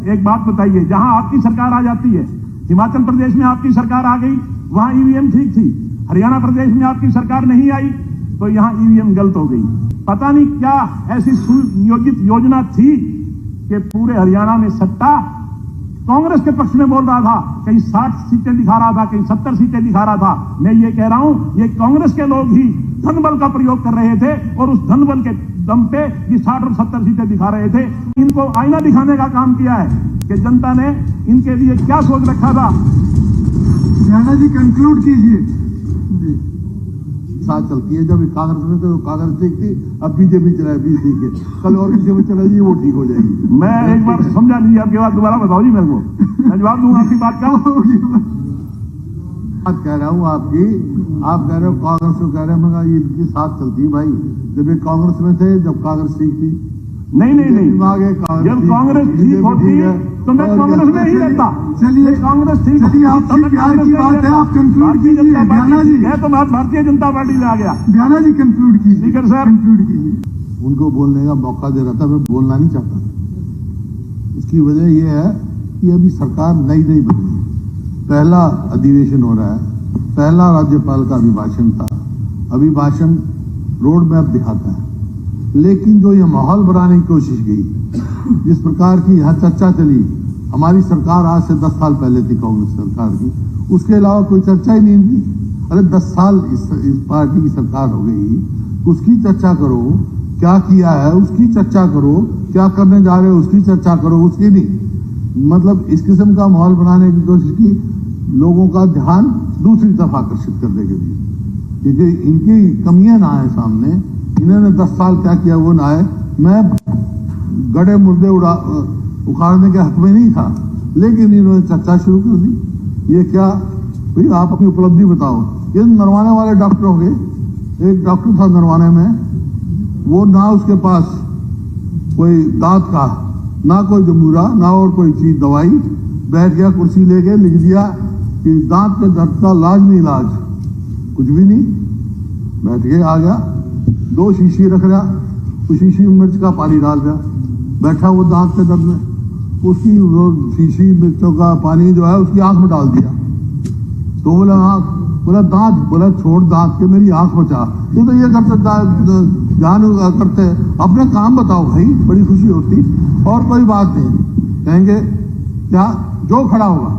एक बात बताइए, जहां आपकी सरकार आ जाती है, हिमाचल प्रदेश में आपकी सरकार आ गई, वहां ईवीएम ठीक थी। हरियाणा प्रदेश में आपकी सरकार नहीं आई तो यहां ईवीएम गलत हो गई। पता नहीं क्या ऐसी सुनियोजित योजना थी कि पूरे हरियाणा में सट्टा कांग्रेस के पक्ष में बोल रहा था, कहीं 60 सीटें दिखा रहा था, कहीं 70 सीटें दिखा रहा था। मैं ये कह रहा हूं, ये कांग्रेस के लोग ही धनबल का प्रयोग कर रहे थे और उस धनबल के दम पे ये 60 और 70 सीटें दिखा रहे थे। इनको आईना दिखाने का काम किया है कि जनता ने इनके लिए क्या सोच रखा था। राणा जी कंक्लूड कीजिए। साथ चलती है, जब कांग्रेस में तो कांग्रेस ठीक थी, अब बीजेपी चला है, बीजेपी के कल और किसी में चला जाइए, वो ठीक हो जाएगी। मैं एक बार समझा लीजिए, आपकी बात दोबारा बताओ जी मेरे को, मैं जवाब दूंगा। आपकी बात क्या होगी? बात कह रहा हूँ आपकी, आप कह रहे हो कांग्रेस को कह रहे हैं, मगर इनकी साथ चलती है भाई। जब ये कांग्रेस में थे, जब कांग्रेस ठीक थी। नहीं, जब कांग्रेस ठीक होती है तो मैं कांग्रेस में ही रहता। चलिए कांग्रेस ठीक चलिए, आपकी प्यार की बात है, आप कंक्लूड कीजिए। ज्ञाना जी है तो मैं भारतीय जनता पार्टी में आ गया। ज्ञाना जी कंक्लूड कीजिए। स्पीकर सर कंक्लूड कीजिए। उनको बोलने का मौका दे रहा था, मैं बोलना नहीं चाहता। इसकी वजह यह है कि अभी सरकार नई बनी, पहला अधिवेशन हो रहा है, पहला राज्यपाल का अभिभाषण था। अभिभाषण रोड मैप दिखाता है, लेकिन जो ये माहौल बनाने की कोशिश की, जिस प्रकार की यह चर्चा चली, हमारी सरकार आज से 10 साल पहले थी कांग्रेस सरकार की, उसके अलावा कोई चर्चा ही नहीं थी। अरे 10 साल इस पार्टी की सरकार हो गई, उसकी चर्चा करो, क्या किया है उसकी चर्चा करो, क्या करने जा रहे हो उसकी चर्चा करो, उसकी नहीं। मतलब इस किस्म का माहौल बनाने की कोशिश की, लोगों का ध्यान दूसरी तरफ आकर्षित करने के लिए, क्योंकि इनकी कमियां ना आए सामने। इन्होंने 10 साल क्या किया वो ना आए। मैं गड़े मुर्दे उखाड़ने के हक में नहीं था, लेकिन इन्होंने चर्चा शुरू कर दी। ये क्या भाई, आप अपनी उपलब्धि बताओ। ये नरवाने वाले डॉक्टर हो गए। एक डॉक्टर था नरवाने में, वो ना उसके पास कोई दांत का, ना कोई जमूरा, ना और कोई चीज दवाई, बैठ गया कुर्सी लेके, लिख दिया कि दांत के दर्द का लाजमी इलाज, कुछ भी नहीं, बैठ के आ गया। 2 शीशी रख रहा, उस शीशी में मिर्च का पानी डाल रहा, बैठा वो दांत के दर्द में, उसकी शीशी मिर्चों का पानी जो है उसकी आंख में डाल दिया। तो बोला आंख, बोला दांत, बोला छोड़ दांत के, मेरी आंख बचा। ये तो ये करते ध्यान करते, अपने काम बताओ भाई, बड़ी खुशी होती। और कोई बात नहीं, कहेंगे क्या जो खड़ा होगा,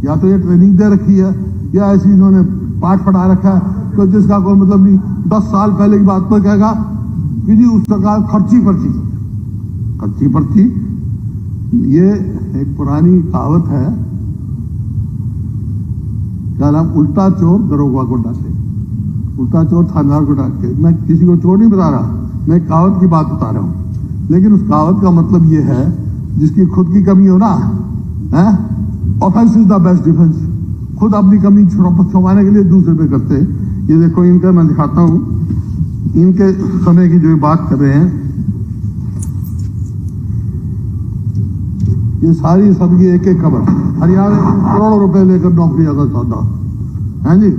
या तो ये ट्रेनिंग दे रखी है, या ऐसी इन्होंने पाठ पढ़ा रखा है तो जिसका कोई मतलब नहीं। 10 साल पहले की बात पर कहेगा कि जी उस सरकार खर्ची पर्ची। ये एक पुरानी कहावत है, क्या नाम, उल्टा चोर दरोगा को डांटे, उल्टा चोर थानेदार को डांटे। मैं किसी को चोर नहीं बता रहा, मैं कहावत की बात बता रहा हूं। लेकिन उस कहावत का मतलब ये है, जिसकी खुद की कमी हो ना, offence is the best defence. खुद अपनी कमी छुपाने के लिए दूसरे पे करते। ये देखो इनका, मैं दिखाता हूं इनके समय की जो बात कर रहे हैं, ये सारी सबकी एक खबर। हरियाणा में करोड़ों रुपए लेकर नौकरी का सौदा है जी,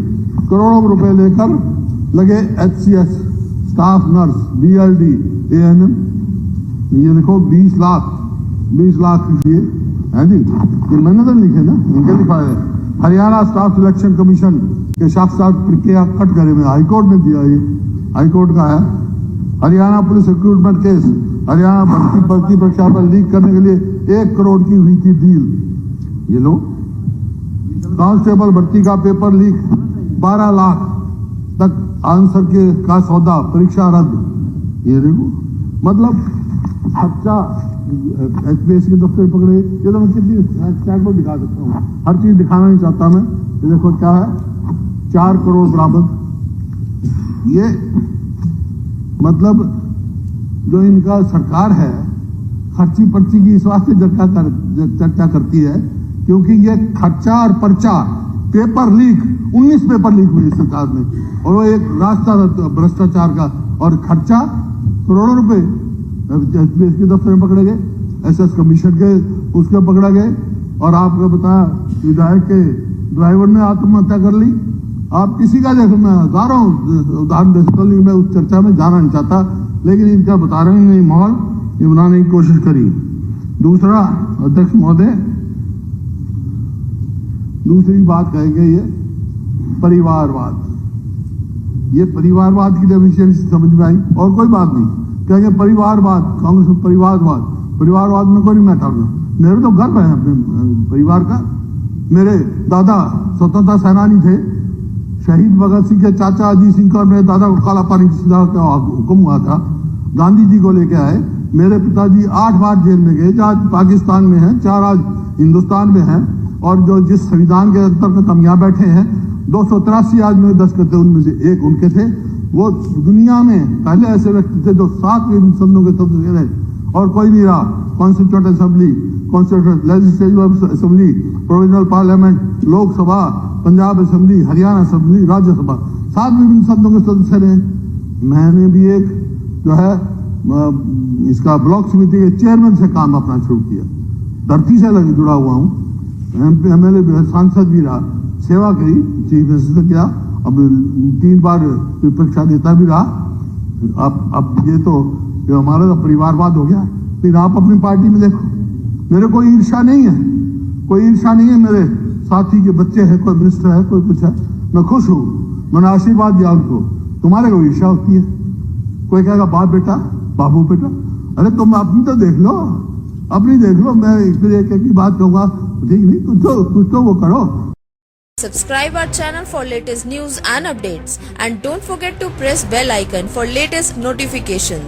करोड़ों रुपए लेकर लगे HCS, staff nurse, BLD, ANM। ये देखो 20 लाख लिए है जी, ये मैंने तो लिखे ना, इनके लिखा है। हरियाणा स्टाफ सिलेक्शन कमीशन के साक्षात प्रक्रिया कटघरे में हाईकोर्ट ने दिया, ये हाईकोर्ट का है। Haryana police recruitment case, Haryana भर्ती परीक्षा पर लीक करने के लिए 1 करोड़ की हुई थी डील। ये लो, कांस्टेबल भर्ती का पेपर लीक, 12 लाख तक आंसर का सौदा, परीक्षा रद्द। ये देखो, मतलब खर्चा HPS के दफ्तर पकड़े। ये तो मैं कितनी चैट पर दिखा सकता हूँ, हर चीज दिखाना नहीं चाहता मैं। ये देखो क्या है, 4 करोड़ बरामद। ये मतलब जो इनका सरकार है, खर्ची पर्ची की इस वास्ते चर्चा करती है क्योंकि ये खर्चा और पर्चा, पेपर लीक, 19 पेपर लीक हुए सरकार में, और वो एक रास्ता भ्रष्टाचार का, और खर्चा करोड़ों रुपए के दफ्तर में पकड़े गए, SS कमीशन के उसके पकड़ा गए। और आपको बताया विधायक के ड्राइवर ने आत्महत्या कर ली। आप किसी का देखो, मैं बता रहा हूँ उदाहरण दे सकता, मैं उस चर्चा में जाना नहीं चाहता, लेकिन इनका बता रहे हैं माहौल ये बनाने की कोशिश करी। दूसरा अध्यक्ष महोदय, दूसरी बात कहेंगे ये परिवारवाद। ये परिवारवाद की डेफिनेशन समझ में आई और कोई बात नहीं। कहेंगे परिवारवाद, कांग्रेस में परिवारवाद में कोई नहीं मैं ठाकुर। मेरे तो गर्व है अपने परिवार का। मेरे दादा स्वतंत्रता सेनानी थे, शहीद भगत सिंह के चाचा अजीत सिंह का और मेरे दादा को काला पानी की सजा का हुक्म हुआ था, गांधी जी को लेके आए। मेरे पिताजी 8 बार जेल में गए, 4 पाकिस्तान में हैं, 4 आज हिंदुस्तान में हैं। और जो जिस संविधान के अंतर्गत हम यहाँ बैठे हैं, 283 आज में 10 करते, उनमें से एक उनके थे। वो दुनिया में पहले ऐसे व्यक्ति थे जो 7 संसदों के सदस्य रहे और कोई नहीं रहा। Constituent assembly, constituent legislative assembly, provisional parliament, Lok Sabha, Punjab assembly, Haryana assembly, Rajya Sabha, 7 विभिन्न सदनों के सदस्य रहे। मैंने भी एक जो है इसका ब्लॉक समिति के चेयरमैन से काम अपना शुरू किया। धरती से लगे जुड़ा हुआ हूँ। MP MLA भी है, सांसद भी रहा, सेवा करी, चीफ मिनिस्टर किया, अब 3 बार परीक्षा देता भी रहा। अब ये तो हमारा तो परिवारवाद हो गया। फिर आप अपनी पार्टी में देखो, मेरे कोई ईर्ष्या नहीं है, कोई ईर्ष्या नहीं है। मेरे साथी के बच्चे हैं, कोई मिनिस्टर है, कोई कुछ है, मैं खुश हूं, मैंने आशीर्वाद दिया उनको। तुम्हारे को ईर्ष्या होती है, कोई कहेगा बाप बेटा, बाबू बेटा। अरे तुम अपनी तो देख लो, अपनी देख लो। मैं फिर एक की बात कहूंगा, ठीक नहीं, कुछ तो वो करो। Subscribe our channel for latest news and updates, and don't forget to press bell icon for latest notifications.